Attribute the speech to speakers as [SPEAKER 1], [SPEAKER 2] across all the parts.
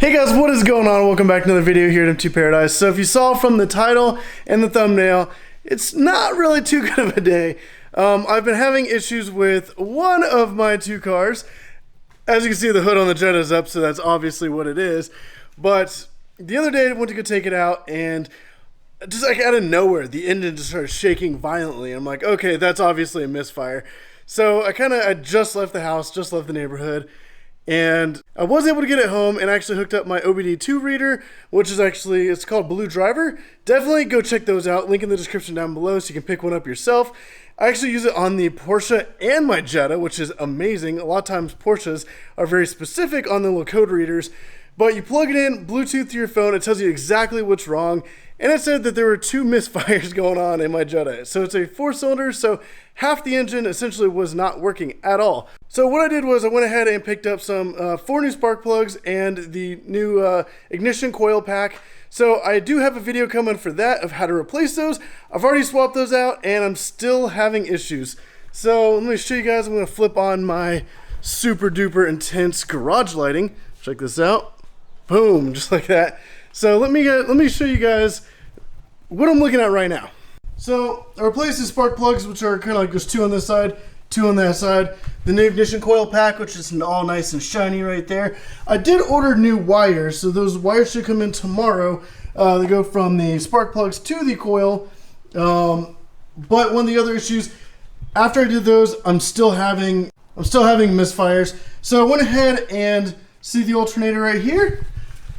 [SPEAKER 1] Hey guys, what is going on? Welcome back to another video here at M2 Paradise. So if you saw from the title and the thumbnail, it's not really too good of a day. I've been having issues with one of my two cars. As you can see, the hood on the Jetta is up, so that's obviously what it is. But the other day I went to go take it out, and just like out of nowhere, the engine just started shaking violently. I'm like, okay, that's obviously a misfire. So I just left the house, just left the neighborhood, and I was able to get it home and actually hooked up my OBD2 reader, which is actually, it's called Blue Driver. Definitely go check those out. Link in the description down below so you can pick one up yourself. I actually use it on the Porsche and my Jetta, which is amazing. A lot of times Porsches are very specific on the little code readers, but you plug it in, Bluetooth to your phone, it tells you exactly what's wrong. And it said that there were two misfires going on in my Jetta. So it's a 4-cylinder, so half the engine essentially was not working at all. So what I did was I went ahead and picked up some 4 new spark plugs and the new ignition coil pack. So I do have a video coming for that of how to replace those. I've already swapped those out and I'm still having issues. So let me show you guys. I'm going to flip on my super duper intense garage lighting. Check this out. Boom, just like that. So let me show you guys what I'm looking at right now. So I replaced the spark plugs, which are kind of like just 2 on this side, 2 on that side. The new ignition coil pack, which is all nice and shiny right there. I did order new wires, so those wires should come in tomorrow. They go from the spark plugs to the coil. But one of the other issues, after I did those, I'm still having misfires. So I went ahead and see the alternator right here.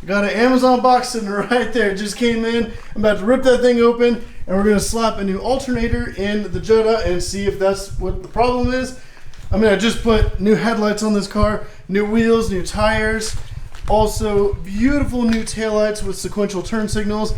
[SPEAKER 1] I got an Amazon box sitting right there. It just came in. I'm about to rip that thing open, and we're gonna slap a new alternator in the Jetta and see if that's what the problem is. I mean, I just put new headlights on this car, new wheels, new tires, also beautiful new taillights with sequential turn signals.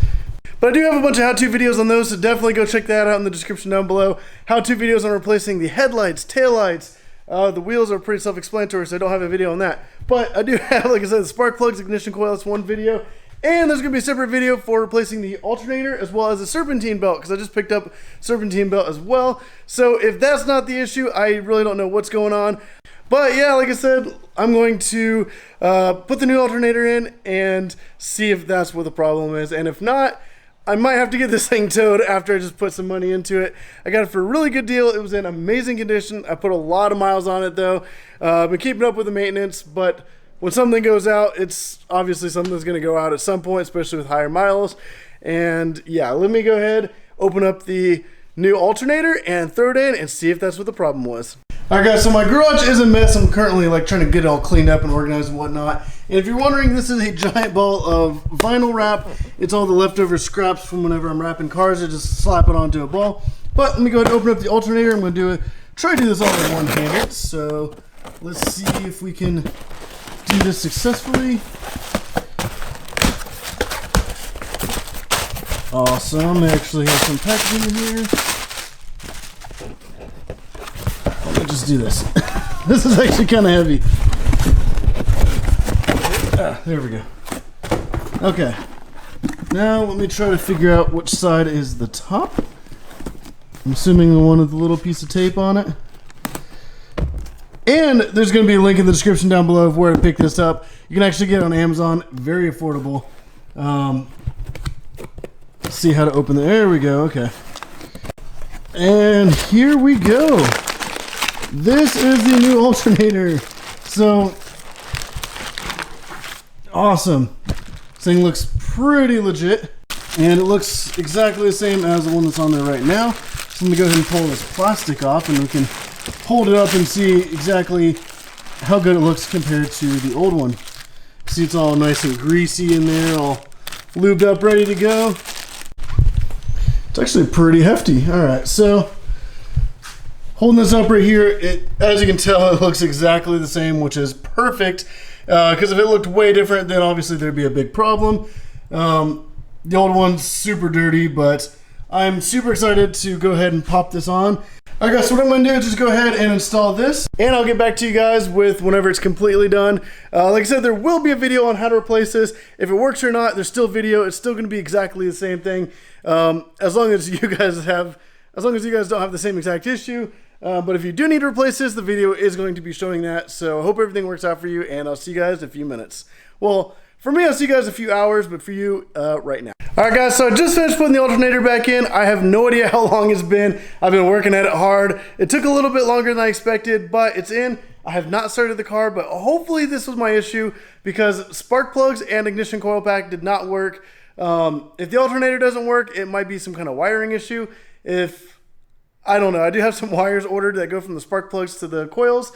[SPEAKER 1] But I do have a bunch of how-to videos on those, so definitely go check that out in the description down below. How-to videos on replacing the headlights, taillights. The wheels are pretty self-explanatory, so I don't have a video on that. But I do have, like I said, the spark plugs, ignition coil, that's one video. And there's going to be a separate video for replacing the alternator as well as the serpentine belt, because I just picked up serpentine belt as well. So if that's not the issue, I really don't know what's going on. But yeah, like I said, I'm going to put the new alternator in and see if that's what the problem is. And if not, I might have to get this thing towed after I just put some money into it. I got it for a really good deal. It was in amazing condition. I put a lot of miles on it though. I've been keeping up with the maintenance, but when something goes out, it's obviously something that's going to go out at some point, especially with higher miles. And yeah, let me go ahead, open up the new alternator and throw it in and see if that's what the problem was. Alright guys, so my garage is a mess. I'm currently trying to get it all cleaned up and organized and whatnot. And if you're wondering, this is a giant ball of vinyl wrap. It's all the leftover scraps from whenever I'm wrapping cars. I just slap it onto a ball. But let me go ahead and open up the alternator. I'm going to try to do this all in one-handed. So let's see if we can do this successfully. Awesome. I actually have some packaging in here. Just do this. This is actually kind of heavy. There we go. Okay. Now let me try to figure out which side is the top. I'm assuming the one with the little piece of tape on it. And there's going to be a link in the description down below of where to pick this up. You can actually get it on Amazon. Very affordable. Let's see how to open it. There we go. Okay. And here we go. This is the new alternator. So awesome. This thing looks pretty legit, and it looks exactly the same as the one that's on there right now. So let me go ahead and pull this plastic off, and we can hold it up and see exactly how good it looks compared to the old one. See, it's all nice and greasy in there, all lubed up, ready to go. It's actually pretty hefty. All right, so holding this up right here, as you can tell, it looks exactly the same, which is perfect. Because if it looked way different, then obviously there'd be a big problem. The old one's super dirty, but I'm super excited to go ahead and pop this on. Alright guys, so what I'm going to do is just go ahead and install this, and I'll get back to you guys with whenever it's completely done. Like I said, there will be a video on how to replace this. If it works or not, there's still video. It's still going to be exactly the same thing. As long as you guys don't have the same exact issue. But if you do need to replace this, the video is going to be showing that. So I hope everything works out for you, and I'll see you guys in a few minutes. Well, For me, I'll see you guys in a few hours, but for you, right now. All right, guys, so I just finished putting the alternator back in. I have no idea how long it's been. I've been working at it hard. It took a little bit longer than I expected, but it's in. I have not started the car, but hopefully this was my issue because spark plugs and ignition coil pack did not work. If the alternator doesn't work, it might be some kind of wiring issue. I don't know. I do have some wires ordered that go from the spark plugs to the coils.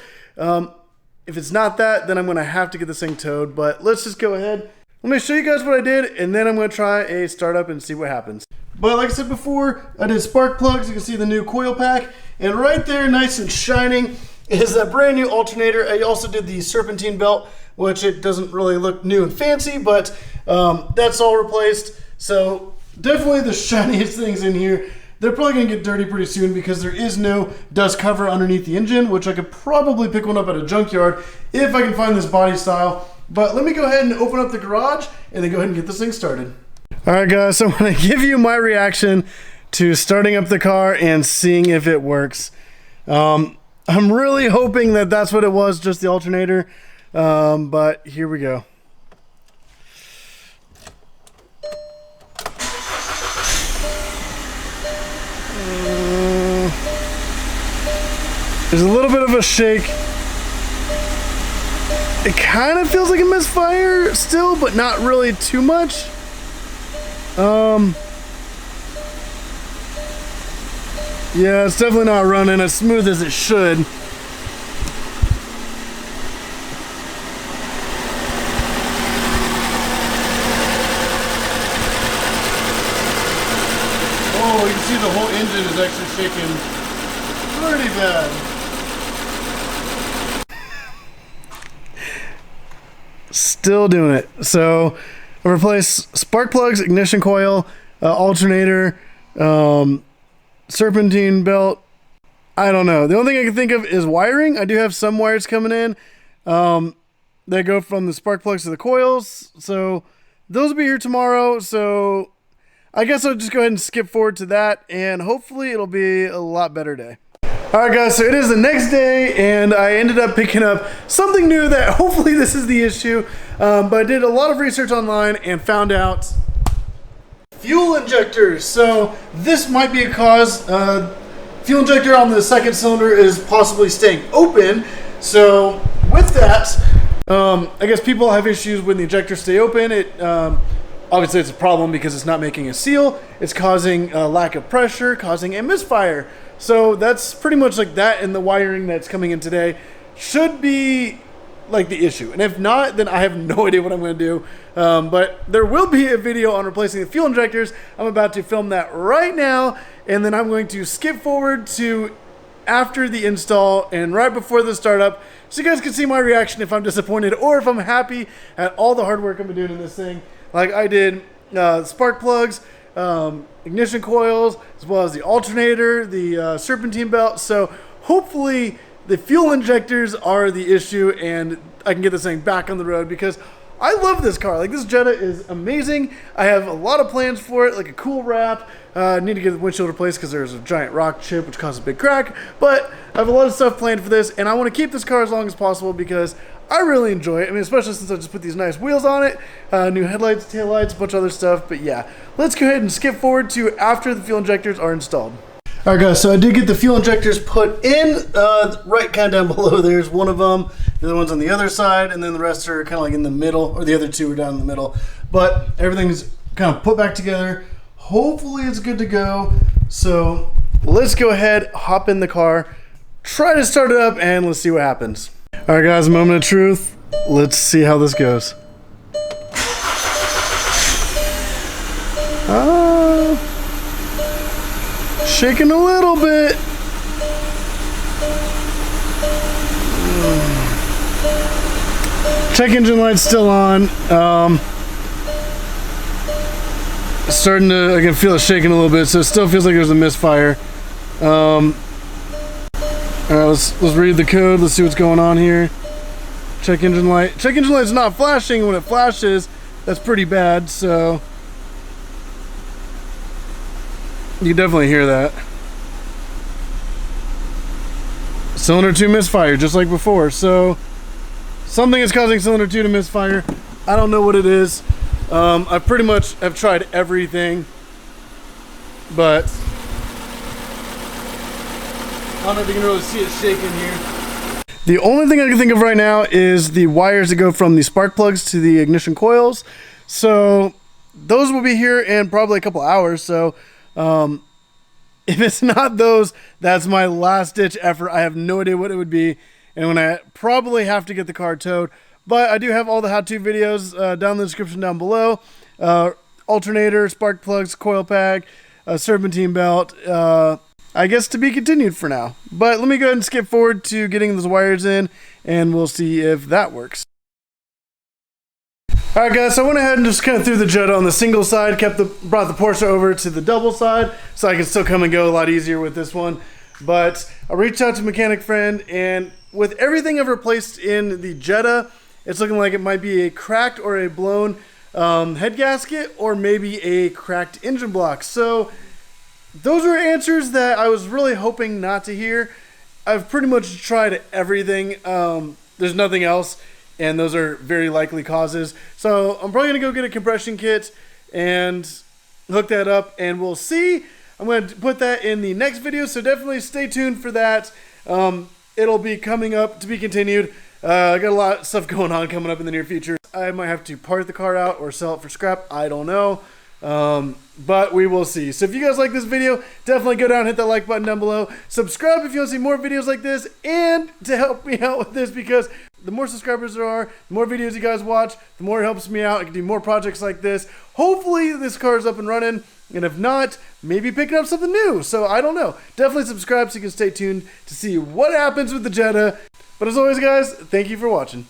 [SPEAKER 1] If it's not that, then I'm going to have to get this thing towed, but let's just go ahead. Let me show you guys what I did, and then I'm going to try a startup and see what happens. But like I said before, I did spark plugs. You can see the new coil pack, and right there, nice and shining, is that brand new alternator. I also did the serpentine belt, which it doesn't really look new and fancy, but that's all replaced. So definitely the shiniest things in here. They're probably going to get dirty pretty soon because there is no dust cover underneath the engine, which I could probably pick one up at a junkyard if I can find this body style. But let me go ahead and open up the garage and then go ahead and get this thing started. All right, guys, so I'm going to give you my reaction to starting up the car and seeing if it works. I'm really hoping that that's what it was, just the alternator. But here we go. There's a little bit of a shake. It kind of feels like a misfire still, but not really too much. Yeah, it's definitely not running as smooth as it should. Oh, you can see the whole engine is actually shaking pretty bad. Still doing it. So I replaced spark plugs, ignition coil, alternator, serpentine belt. I don't know. The only thing I can think of is wiring. I do have some wires coming in that go from the spark plugs to the coils. So those will be here tomorrow. So I guess I'll just go ahead and skip forward to that, and hopefully it'll be a lot better day. All right, guys, so it is the next day, and I ended up picking up something new that hopefully this is the issue, but I did a lot of research online and found out fuel injectors. So this might be a cause. Fuel injector on the second cylinder is possibly staying open. So with that, I guess people have issues when the injectors stay open. Obviously it's a problem because it's not making a seal. It's causing a lack of pressure, causing a misfire. So that's pretty much like that, and the wiring that's coming in today should be like the issue. And if not, then I have no idea what I'm going to do. But there will be a video on replacing the fuel injectors. I'm about to film that right now, and then I'm going to skip forward to after the install and right before the startup, so you guys can see my reaction if I'm disappointed or if I'm happy at all the hard work I've been doing in this thing. Like I did spark plugs, ignition coils, as well as the alternator, the serpentine belt. So hopefully the fuel injectors are the issue and I can get this thing back on the road, because I love this car. Like, this Jetta is amazing. I have a lot of plans for it, like a cool wrap. I need to get the windshield replaced because there's a giant rock chip which causes a big crack. But I have a lot of stuff planned for this, and I want to keep this car as long as possible because I really enjoy it. I mean, especially since I just put these nice wheels on it, new headlights, taillights, a bunch of other stuff. But yeah, let's go ahead and skip forward to after the fuel injectors are installed. All right, guys, so I did get the fuel injectors put in, right kind of down below. There's one of them, the other one's on the other side, and then the rest are kind of like in the middle, or the other two are down in the middle. But everything's kind of put back together. Hopefully it's good to go. So let's go ahead, hop in the car, try to start it up, and let's see what happens. All right, guys, moment of truth. Let's see how this goes. Shaking a little bit. Check engine light's still on. Starting to, I can feel it shaking a little bit, so it still feels like there's a misfire. All right, let's read the code. Let's see what's going on here. Check engine light. Check engine light's not flashing. When it flashes, that's pretty bad. So you can definitely hear that. Cylinder 2 misfire, just like before. So something is causing cylinder 2 to misfire. I don't know what it is. I pretty much have tried everything, but I don't know if you can really see it shaking here. The only thing I can think of right now is the wires that go from the spark plugs to the ignition coils. So those will be here in probably a couple hours. So if it's not those, that's my last ditch effort. I have no idea what it would be, and when I probably have to get the car towed. But I do have all the how-to videos down in the description down below. Alternator, spark plugs, coil pack, serpentine belt. I guess to be continued for now. But let me go ahead and skip forward to getting those wires in, and we'll see if that works. Alright guys, so I went ahead and just kind of threw the Jetta on the single side, brought the Porsche over to the double side, so I can still come and go a lot easier with this one. But I reached out to a mechanic friend, and with everything I've replaced in the Jetta, it's looking like it might be a cracked or a blown head gasket, or maybe a cracked engine block. So those were answers that I was really hoping not to hear. I've pretty much tried everything. There's nothing else, and those are very likely causes. So I'm probably going to go get a compression kit and hook that up, and we'll see. I'm going to put that in the next video, so definitely stay tuned for that. It'll be coming up to be continued. I got a lot of stuff going on coming up in the near future. I might have to part the car out or sell it for scrap. I don't know. But we will see. So if you guys like this video, definitely go down and hit that like button down below. Subscribe if you want to see more videos like this, and to help me out with this, because the more subscribers there are, the more videos you guys watch, the more it helps me out. I can do more projects like this. Hopefully this car is up and running, and if not, maybe picking up something new. So I don't know. Definitely subscribe so you can stay tuned to see what happens with the Jetta. But as always guys, thank you for watching.